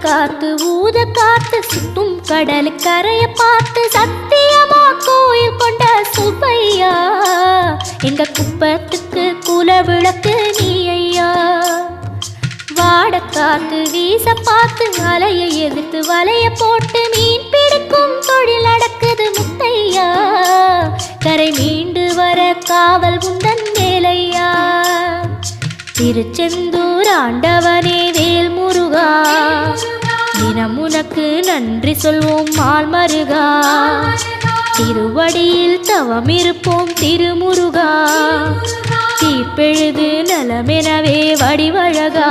காத்து ஊத காத்து சுத்தும் கடலு கரைய பார்த்து சத்தியமா கோயில் கொண்ட சுப்பையா எங்க குப்பத்துக்கு குல விளக்கு நீ ஐயா. வாட காத்து வீச பார்த்து அலைய எதிர்த்து வலைய போட்டு மீன் பிடிக்கும் தொழில் நடக்குது முத்தையா. கரை மீண்டு வர காவல் உந்தன் வேலையா. திருச்செந்தூர் ஆண்டவனே வேல் முருகா தினம் உனக்கு நன்றி சொல்வோம் மால் மருகா. திருவடியில் தவம் இருப்போம் திருமுருகா தீர்ப்பெழுது நலமெனவே வடிவழகா.